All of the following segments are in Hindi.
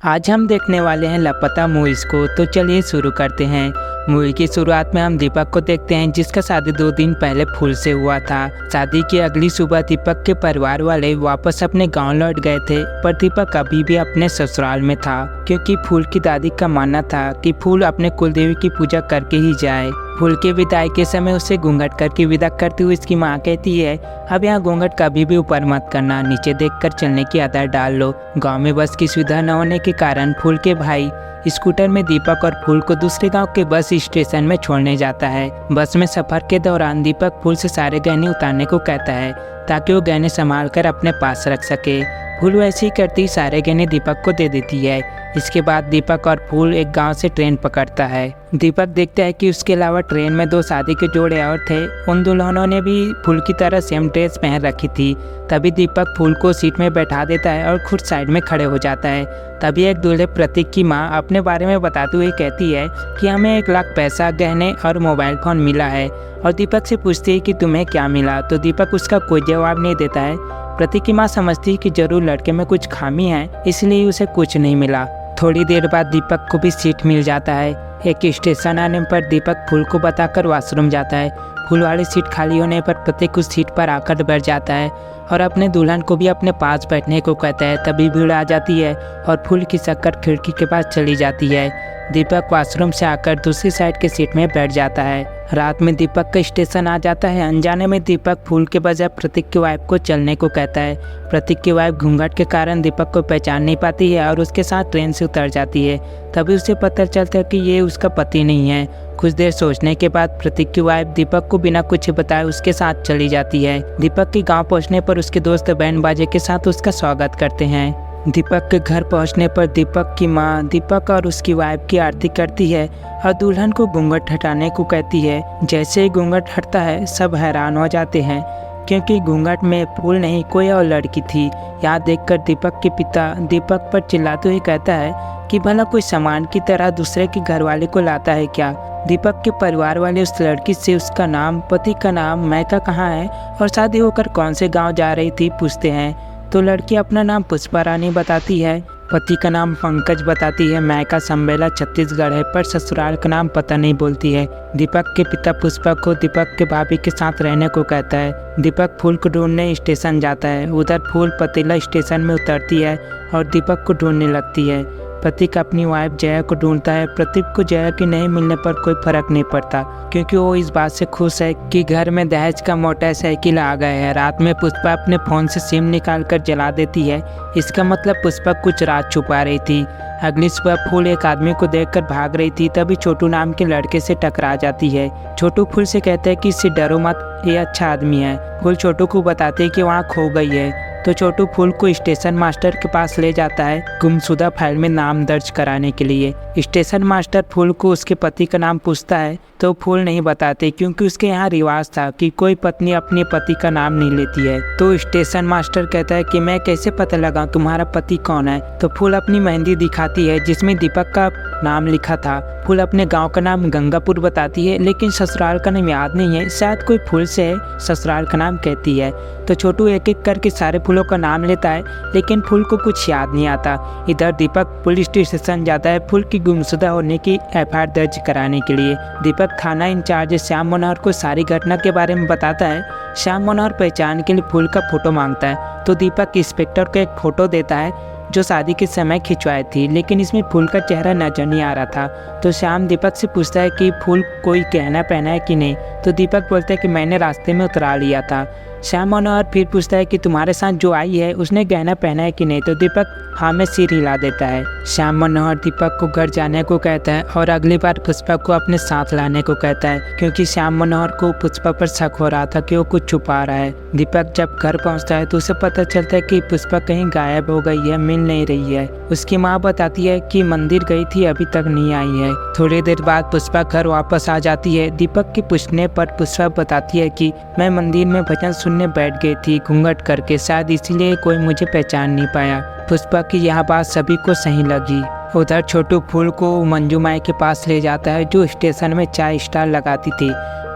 आज हम देखने वाले हैं लापता मूवीज़ को। तो चलिए शुरू करते हैं। मूवी की शुरुआत में हम दीपक को देखते हैं जिसका शादी 2 दिन पहले फूल से हुआ था। शादी की अगली सुबह दीपक के परिवार वाले वापस अपने गांव लौट गए थे, पर दीपक अभी भी अपने ससुराल में था क्योंकि फूल की दादी का मानना था कि फूल अपने कुलदेवी की पूजा करके ही जाए। फूल के विदाई के समय उसे घूंघट करके विदा करते हुए इसकी माँ कहती है, अब यहाँ घूंघट कभी भी ऊपर मत करना, नीचे देखकर चलने की आदत डाल लो। गांव में बस की सुविधा न होने के कारण फूल के भाई स्कूटर में दीपक और फूल को दूसरे गांव के बस स्टेशन में छोड़ने जाता है। बस में सफर के दौरान दीपक फूल से सारे गहने उतारने को कहता है ताकि वो गहने संभाल कर अपने पास रख सके। फूल वैसे ही करती सारे गहने दीपक को दे देती है। इसके बाद दीपक और फूल एक गांव से ट्रेन पकड़ता है। दीपक देखता है कि उसके अलावा ट्रेन में 2 शादी के जोड़े और थे। उन दुल्हनों ने भी फूल की तरह सेम ड्रेस पहन रखी थी। तभी दीपक फूल को सीट में बैठा देता है और खुद साइड में खड़े हो जाता है। तभी एक दूल्हे प्रतीक की माँ अपने बारे में बताते हुए कहती है कि हमें 1 लाख पैसा, गहने और मोबाइल फ़ोन मिला है, और दीपक से पूछती है कि तुम्हें क्या मिला। तो दीपक उसका कोई जवाब नहीं देता है। प्रतीक की माँ समझती है कि जरूर लड़के में कुछ खामी है, इसलिए उसे कुछ नहीं मिला। थोड़ी देर बाद दीपक को भी सीट मिल जाता है। एक स्टेशन आने पर दीपक फूल को बताकर वॉशरूम जाता है। फूल वाली सीट खाली होने पर प्रतीक उस सीट पर आकर बैठ जाता है और अपने दुल्हन को भी अपने पास बैठने को कहता है। तभी भीड़ आ जाती है और फूल की शक्कर खिड़की के पास चली जाती है। दीपक वॉशरूम से आकर दूसरी साइड के सीट में बैठ जाता है। रात में दीपक का स्टेशन आ जाता है। अनजाने में दीपक फूल के बजाय प्रतीक की वाइफ को चलने को कहता है। प्रतीक की वाइफ घूंघट के कारण दीपक को पहचान नहीं पाती है और उसके साथ ट्रेन से उतर जाती है। तभी उसे पता चलता है कि ये उसका पति नहीं है। कुछ देर सोचने के बाद प्रतीक की वाइफ दीपक को बिना कुछ बताए उसके साथ चली जाती है। दीपक के गांव पहुंचने पर उसके दोस्त बैंड बाजे के साथ उसका स्वागत करते हैं। दीपक के घर पहुंचने पर दीपक की मां दीपक और उसकी वाइफ की आरती करती है और दुल्हन को घूंघट हटाने को कहती है। जैसे ही घूंघट हटता है सब हैरान हो जाते हैं क्योंकि घूंघट में फूल नहीं कोई और लड़की थी। यहाँ देखकर दीपक के पिता दीपक पर चिल्लाते हुए कहता है कि भला कोई सामान की तरह दूसरे के घर वाले को लाता है क्या। दीपक के परिवार वाले उस लड़की से उसका नाम, पति का नाम, मैका कहाँ है और शादी होकर कौन से गाँव जा रही थी पूछते हैं। तो लड़की अपना नाम पुष्पा रानी बताती है, पति का नाम पंकज बताती है, मैका संबेला छत्तीसगढ़ है, पर ससुराल का नाम पता नहीं बोलती है। दीपक के पिता पुष्पा को दीपक के भाभी के साथ रहने को कहता है। दीपक फूल को ढूंढने स्टेशन जाता है। उधर फूल पतीला स्टेशन में उतरती है और दीपक को ढूंढने लगती है। प्रतीक अपनी वाइफ जया को ढूंढता है। प्रतीक को जया के नहीं मिलने पर कोई फर्क नहीं पड़ता क्योंकि वो इस बात से खुश है कि घर में दहेज का मोटरसाइकिल आ गया है। रात में पुष्पा अपने फ़ोन से सिम निकालकर जला देती है। इसका मतलब पुष्पा कुछ राज छुपा रही थी। अगली सुबह फूल एक आदमी को देखकर भाग रही थी, तभी छोटू नाम के लड़के से टकरा जाती है। छोटू फूल से कहता है कि इससे डरो मत, ये अच्छा आदमी है। फूल छोटू को बताते हैं कि वहाँ खो गई है। तो छोटू फूल को स्टेशन मास्टर के पास ले जाता है गुमशुदा फाइल में नाम दर्ज कराने के लिए। स्टेशन मास्टर फूल को उसके पति का नाम पूछता है तो फूल नहीं बताते क्योंकि उसके यहाँ रिवाज था कि कोई पत्नी अपने पति का नाम नहीं लेती है। तो स्टेशन मास्टर कहता है कि मैं कैसे पता लगाऊं तुम्हारा पति कौन है। तो फूल अपनी मेहंदी दिखाती है जिसमें दीपक का नाम लिखा था। फूल अपने गांव का नाम गंगापुर बताती है लेकिन ससुराल का नाम याद नहीं है, शायद कोई फूल से है, ससुराल का नाम कहती है। तो छोटू एक एक करके सारे फूलों का नाम लेता है लेकिन फूल को कुछ याद नहीं आता। इधर दीपक पुलिस स्टेशन जाता है फूल की गुमशुदा होने की एफआईआर दर्ज कराने के लिए। दीपक थाना इंचार्ज श्याम मनोहर को सारी घटना के बारे में बताता है। श्याम मनोहर पहचान के लिए फूल का फोटो मांगता है तो दीपक इंस्पेक्टर को एक फोटो देता है जो शादी के समय खिंचवाई थी, लेकिन इसमें फूल का चेहरा नजर नहीं आ रहा था। तो श्याम दीपक से पूछता है कि फूल कोई गहना पहना है कि नहीं। तो दीपक बोलता है कि मैंने रास्ते में उतरा लिया था। श्याम मनोहर फिर पूछता है कि तुम्हारे साथ जो आई है उसने गहना पहना है कि नहीं। तो दीपक हाँ में सिर हिला देता है। श्याम मनोहर दीपक को घर जाने को कहता है और अगली बार पुष्पा को अपने साथ लाने को कहता है क्योंकि श्याम मनोहर को पुष्पा पर शक हो रहा था कि वो कुछ छुपा रहा है। दीपक जब घर पहुंचता है तो उसे पता चलता है कि पुष्पा कहीं गायब हो गई है, मिल नहीं रही है। उसकी माँ बताती है कि मंदिर गई थी, अभी तक नहीं आई है। थोड़ी देर बाद पुष्पा घर वापस आ जाती है। दीपक के पूछने पर पुष्पा बताती है कि मैं मंदिर में भजन सुनने बैठ गई थी घूंघट करके, शायद इसीलिए कोई मुझे पहचान नहीं पाया। पुष्पा की यह बात सभी को सही लगी उधर छोटू फूल को मंजू माई के पास ले जाता है जो स्टेशन में चाय स्टॉल लगाती थी।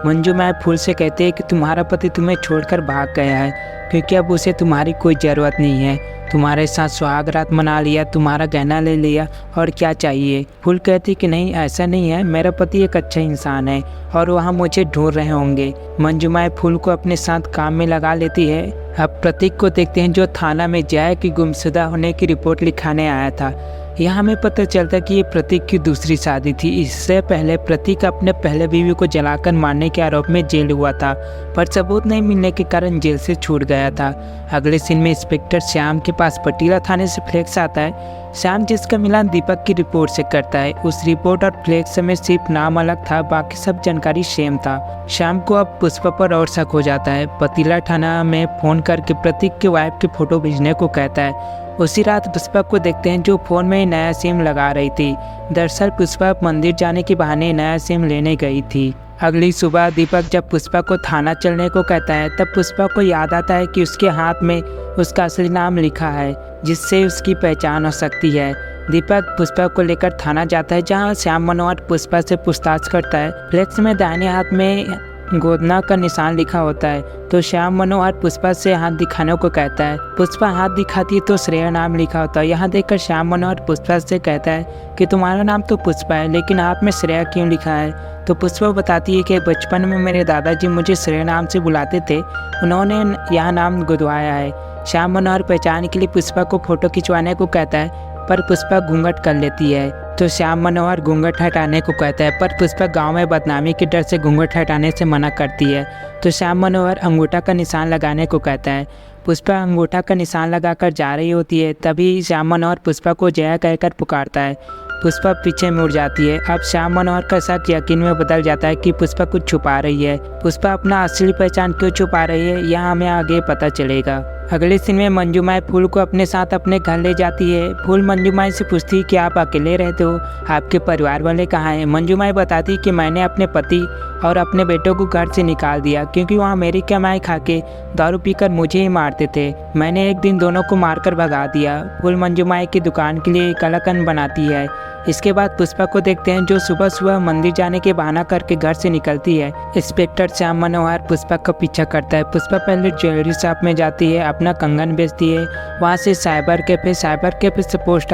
मंजू माई फूल से कहते हैं कि तुम्हारा पति तुम्हें छोड़कर भाग गया है क्योंकि अब उसे तुम्हारी कोई ज़रूरत नहीं है। तुम्हारे साथ सुहाग रात मना लिया, तुम्हारा गहना ले लिया, और क्या चाहिए। फूल कहती कि नहीं, ऐसा नहीं है, मेरा पति एक अच्छा इंसान है और वहाँ मुझे ढूंढ रहे होंगे। मंजू माई फूल को अपने साथ काम में लगा लेती है। अब प्रतीक को देखते हैं जो थाना में जया की गुमशुदा होने की रिपोर्ट लिखाने आया था। यहाँ हमें पता चलता कि ये प्रतीक की दूसरी शादी थी। इससे पहले प्रतीक अपने पहले बीवी को जलाकर मारने के आरोप में जेल हुआ था, पर सबूत नहीं मिलने के कारण जेल से छूट गया था। अगले सीन में इंस्पेक्टर श्याम के पास पटीला थाने से फ्लैक्स आता है। श्याम जिसका मिलान दीपक की रिपोर्ट से करता है। उस रिपोर्ट और फ्लैक्स में सिर्फ नाम अलग था, बाकी सब जानकारी सेम था। श्याम को अब पुष्पा पर और शक हो जाता है। पतीला थाना में फ़ोन करके प्रतीक के वाइफ की फ़ोटो भेजने को कहता है। उसी रात पुष्पा को देखते हैं जो फ़ोन में नया सिम लगा रही थी। दरअसल पुष्पा मंदिर जाने के बहाने नया सिम लेने गई थी। अगली सुबह दीपक जब पुष्पा को थाना चलने को कहता है तब पुष्पा को याद आता है कि उसके हाथ में उसका असली नाम लिखा है, जिससे उसकी पहचान हो सकती है। दीपक पुष्पा को लेकर थाना जाता है जहां श्याम मनोहर पुष्पा से पूछताछ करता है। फ्लैक्स में दाहिने हाथ में गोदना का निशान लिखा होता है तो श्याम मनोहर पुष्पा से हाथ दिखाने को कहता है। पुष्पा हाथ दिखाती है तो श्रेया नाम लिखा होता है। यहाँ देखकर श्याम मनोहर पुष्पा से कहता है कि तुम्हारा नाम तो पुष्पा है लेकिन हाथ में श्रेया क्यों लिखा है। तो पुष्पा बताती है कि बचपन में मेरे दादाजी मुझे श्रेया नाम से बुलाते थे, उन्होंने यह नाम गुदवाया है। श्याम मनोहर पहचान के लिए पुष्पा को फ़ोटो खिंचवाने को कहता है पर पुष्पा घूंघट कर लेती है तो श्याम मनोहर घूंघट हटाने को कहता है, पर पुष्पा गांव में बदनामी के डर से घूंघट हटाने से मना करती है तो श्याम मनोहर अंगूठा का निशान लगाने को कहता है। पुष्पा अंगूठा का निशान लगाकर जा रही होती है, तभी श्याम मनोहर पुष्पा को जया कहकर पुकारता है। पुष्पा पीछे मुड़ जाती है। अब श्याम मनोहर का शक यकीन में बदल जाता है कि पुष्पा कुछ छुपा रही है। पुष्पा अपना असली पहचान क्यों छुपा रही है यह हमें आगे पता चलेगा। अगले सीन में मंजू माई फूल को अपने साथ अपने घर ले जाती है। फूल मंजू माई से पूछती है कि आप अकेले रहते हो, आपके परिवार वाले कहाँ हैं। मंजू माई बताती कि मैंने अपने पति और अपने बेटों को घर से निकाल दिया क्योंकि वहाँ मेरी कमाई खा के दारू पीकर मुझे ही मारते थे। मैंने एक दिन दोनों को मारकर भगा दिया। फूल मंजू माई की दुकान के लिए कलाकंद बनाती है। इसके बाद पुष्पा को देखते हैं जो सुबह सुबह मंदिर जाने के बहाना करके घर से निकलती है। इंस्पेक्टर श्याम मनोहर पुष्पा का पीछा करता है। पुष्पा पहले ज्वेलरी शॉप में जाती है, अपना कंगन बेचती है, वहाँ से साइबर कैफे से पोस्ट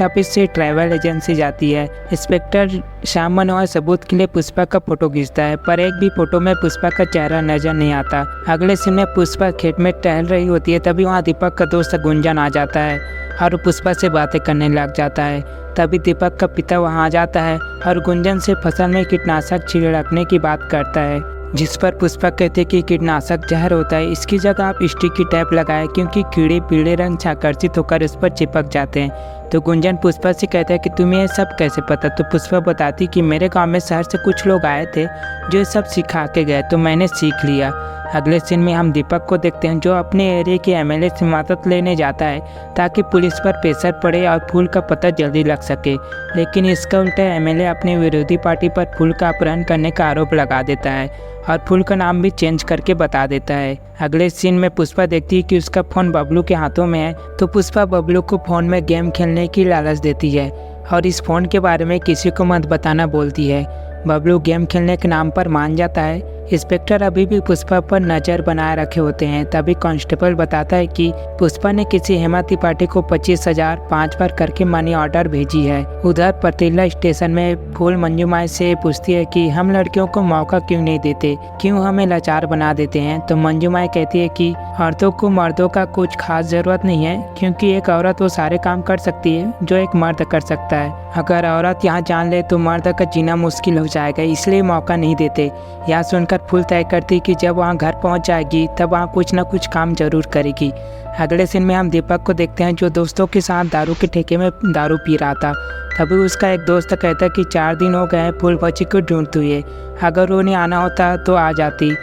ऑफिस से ट्रैवल एजेंसी जाती है। इंस्पेक्टर श्याम मनोहर सबूत के लिए पुष्पा का फोटो खींचता है पर एक भी फोटो में पुष्पा का चेहरा नजर नहीं आता। अगले सीन में पुष्पा खेत में टहल रही होती है, तभी वहाँ दीपक का दोस्त गुंजन आ जाता है और पुष्पा से बातें करने लग जाता है। तभी दीपक का पिता वहाँ आ जाता है और गुंजन से फसल में कीटनाशक छिड़कने की बात करता है, जिस पर पुष्पा कहते हैं कि कीटनाशक जहर होता है, इसकी जगह आप स्टिकी टैप लगाएं क्योंकि कीड़े पीले रंग से आकर्षित होकर उस पर चिपक जाते हैं। तो गुंजन पुष्पा से कहता है कि तुम्हें ये सब कैसे पता। तो पुष्पा बताती कि मेरे गांव में शहर से कुछ लोग आए थे जो ये सब सिखा के गए तो मैंने सीख लिया। अगले सीन में हम दीपक को देखते हैं जो अपने एरिया के एमएलए से मदद लेने जाता है ताकि पुलिस पर प्रेशर पड़े और फूल का पता जल्दी लग सके, लेकिन इसका उल्टा एमएलए अपने विरोधी पार्टी पर फूल का अपहरण करने का आरोप लगा देता है और फूल का नाम भी चेंज करके बता देता है। अगले सीन में पुष्पा देखती है कि उसका फ़ोन बबलू के हाथों में है तो पुष्पा बबलू को फ़ोन में गेम खेलने की लालच देती है और इस फ़ोन के बारे में किसी को मत बताना बोलती है। बबलू गेम खेलने के नाम पर मान जाता है। इंस्पेक्टर अभी भी पुष्पा पर नज़र बनाए रखे होते हैं। तभी कांस्टेबल बताता है कि पुष्पा ने किसी हेमा त्रिपाठी को 25,000 5 बार करके मनी ऑर्डर भेजी है। उधर पतीला स्टेशन में फूल मंजू माई से पूछती है कि हम लड़कियों को मौका क्यों नहीं देते, क्यों हमें लाचार बना देते हैं। तो मंजू माई कहती है कि औरतों को मर्दों का कुछ खास ज़रूरत नहीं है क्योंकि एक औरत वो सारे काम कर सकती है जो एक मर्द कर सकता है। अगर औरत यहाँ जान ले तो मर्द का जीना मुश्किल हो जाएगा, इसलिए मौका नहीं देते। यह सुनकर फूल तय करती कि जब वहाँ घर पहुँच जाएगी तब वहाँ कुछ न कुछ काम जरूर करेगी। अगले सीन में हम दीपक को देखते हैं जो दोस्तों के साथ दारू के ठेके में दारू पी रहा था। तभी उसका एक दोस्त कहता है कि 4 दिन हो गए फूल बच्ची को ढूंढते हुए, अगर उन्हें आना होता तो आ जाती।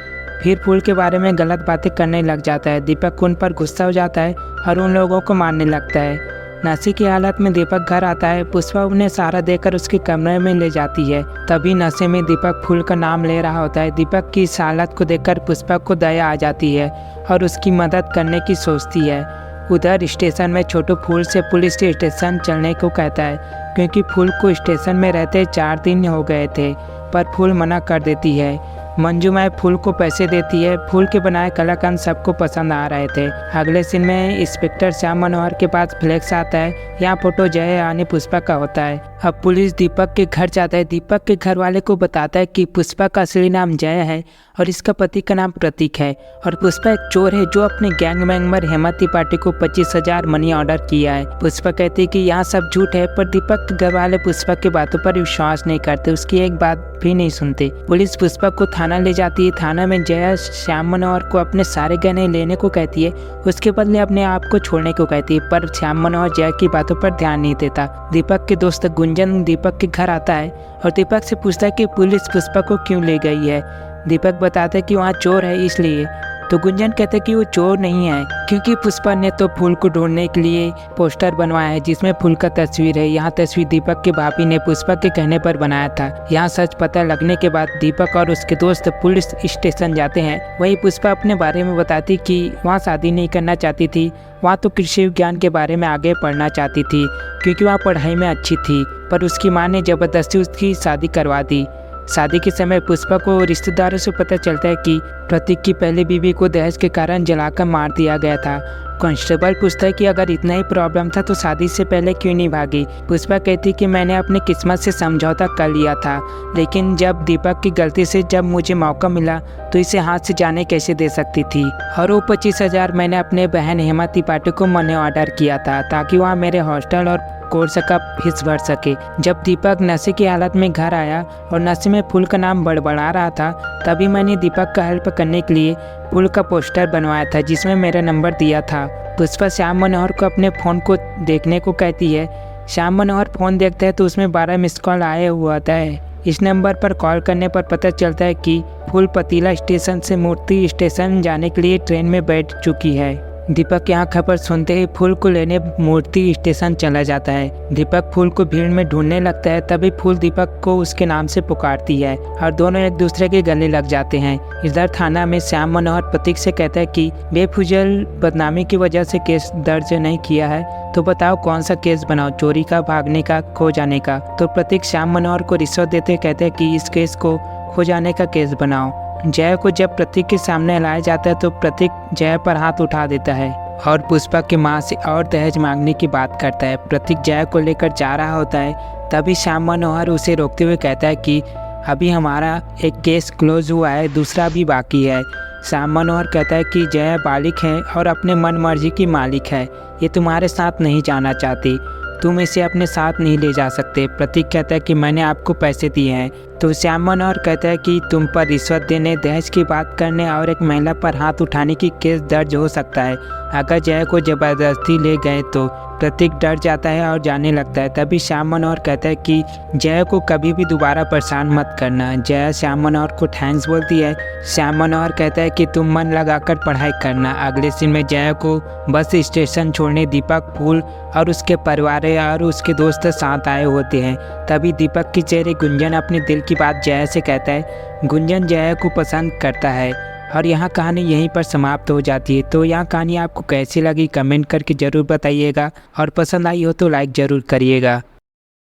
फिर फूल के बारे में गलत बातें करने लग जाता है। दीपक उन पर गुस्सा हो जाता है और उन लोगों को मारने लगता है। नशे की हालत में दीपक घर आता है। पुष्पा उन्हें सहारा देकर उसके कमरे में ले जाती है। तभी नशे में दीपक फूल का नाम ले रहा होता है। दीपक की इस हालत को देखकर पुष्पा को दया आ जाती है और उसकी मदद करने की सोचती है। उधर स्टेशन में छोटू फूल से पुलिस स्टेशन चलने को कहता है। क्योंकि फूल को स्टेशन में रहते 4 दिन हो गए थे, पर फूल मना कर देती है। मंजूमाई फूल को पैसे देती है। फूल के बनाए कलाकंद सबको पसंद आ रहे थे। अगले सीन में इंस्पेक्टर श्याम मनोहर के पास फ्लैक्स आता है। यहाँ फोटो जय यानी पुष्पा का होता है। अब पुलिस दीपक के घर जाता है। दीपक के घर वाले को बताता है कि पुष्पा का असली नाम जय है और इसका पति का नाम प्रतीक है और पुष्पा एक चोर है जो अपने गैंग मेंबर हेमा त्रिपाठी को 25,000 मनी ऑर्डर किया है। पुष्पा कहती है कि यहाँ सब झूठ है, पर दीपक के घर वाले पुष्पा की बातों पर विश्वास नहीं करते, उसकी एक बात भी नहीं सुनते। पुलिस पुष्पा को थाना ले जाती है। थाना में जया श्याम मनोहर को अपने सारे गहने लेने को कहती है, उसके बदले अपने आप को छोड़ने को कहती है, पर श्याम मनोहर जया की बातों पर ध्यान नहीं देता। दीपक के दोस्त गुंजन दीपक के घर आता है और दीपक से पूछता है कि पुलिस पुष्पा को क्यों ले गई है। दीपक बताता है कि वहाँ चोर है इसलिए। तो गुंजन कहते हैं कि वो चोर नहीं है, क्योंकि पुष्पा ने तो फूल को ढूंढने के लिए पोस्टर बनवाया है जिसमें फूल का तस्वीर है। यहाँ तस्वीर दीपक के भाभी ने पुष्पा के कहने पर बनाया था। यहाँ सच पता लगने के बाद दीपक और उसके दोस्त पुलिस स्टेशन जाते हैं। वहीं पुष्पा अपने बारे में बताती कि वहाँ शादी नहीं करना चाहती थी, वहाँ तो कृषि विज्ञान के बारे में आगे पढ़ना चाहती थी क्योंकि वहाँ पढ़ाई में अच्छी थी, पर उसकी माँ ने ज़बरदस्ती उसकी शादी करवा दी। शादी के समय पुष्पा को रिश्तेदारों से पता चलता है कि प्रतीक की पहली बीवी को दहेज के कारण जलाकर मार दिया गया था। कांस्टेबल पूछता है कि अगर इतना ही प्रॉब्लम था तो शादी से पहले क्यों नहीं भागी। पुष्पा कहती कि मैंने अपनी किस्मत से समझौता कर लिया था, लेकिन जब दीपक की गलती से जब मुझे मौका मिला तो इसे हाथ से जाने कैसे दे सकती थी। और वो 25,000 मैंने अपने बहन हेमा त्रिपाठी को मनी ऑर्डर किया था ताकि वहाँ मेरे हॉस्टल और कोर्स का फीस भर सके। जब दीपक नशे की हालत में घर आया और नशे में फूल का नाम बड़बड़ा रहा था, तभी मैंने दीपक का हेल्प करने के लिए फूल का पोस्टर बनवाया था जिसमें मेरा नंबर दिया था। पुष्पा श्याम मनोहर को अपने फ़ोन को देखने को कहती है। श्याम मनोहर फ़ोन देखता है तो उसमें 12 मिस कॉल आए हुआ होता है। इस नंबर पर कॉल करने पर पता चलता है कि फूल पतीला स्टेशन से मूर्ति स्टेशन जाने के लिए ट्रेन में बैठ चुकी है। दीपक यहाँ खबर सुनते ही फूल को लेने मूर्ति स्टेशन चला जाता है। दीपक फूल को भीड़ में ढूंढने लगता है, तभी फूल दीपक को उसके नाम से पुकारती है और दोनों एक दूसरे के गले लग जाते हैं। इधर थाना में श्याम मनोहर प्रतीक से कहता है कि बेफुजल बदनामी की वजह से केस दर्ज नहीं किया है, तो बताओ कौन सा केस बनाओ, चोरी का, भागने का, खो जाने का। तो प्रतीक श्याम मनोहर को रिश्वत देते कहते हैं कि इस केस को खो जाने का केस बनाओ। जय को जब प्रतीक के सामने लाया जाता है तो प्रतीक जय पर हाथ उठा देता है और पुष्पा की मां से और दहेज मांगने की बात करता है। प्रतीक जय को लेकर जा रहा होता है, तभी श्याम मनोहर उसे रोकते हुए कहता है कि अभी हमारा एक केस क्लोज हुआ है, दूसरा भी बाकी है। श्याम मनोहर कहता है कि जय बालिक है और अपने मन मर्जी की मालिक है, ये तुम्हारे साथ नहीं जाना चाहती, तुम इसे अपने साथ नहीं ले जा सकते। प्रतीक कहता है कि मैंने आपको पैसे दिए हैं। तो श्याम मनोहर कहता है कि तुम पर रिश्वत देने, दहेज की बात करने और एक महिला पर हाथ उठाने की केस दर्ज हो सकता है। अगर जय को ज़बरदस्ती ले गए तो प्रतीक डर जाता है और जाने लगता है। तभी श्याम मनोहर कहता है कि जय को कभी भी दोबारा परेशान मत करना। जय श्याम मनोहर को थैंक्स बोलती है। श्याम मनोहर कहता है कि तुम मन लगाकर पढ़ाई करना। अगले सीन में जय को बस स्टेशन छोड़ने दीपक, फूल और उसके परिवार और उसके दोस्त साथ आए होते हैं। तभी दीपक की चेहरे गुंजन अपने दिल की बात जय से कहता है। गुंजन जय को पसंद करता है और यहाँ कहानी यहीं पर समाप्त हो जाती है। तो यहाँ कहानी आपको कैसी लगी कमेंट करके ज़रूर बताइएगा और पसंद आई हो तो लाइक ज़रूर करिएगा।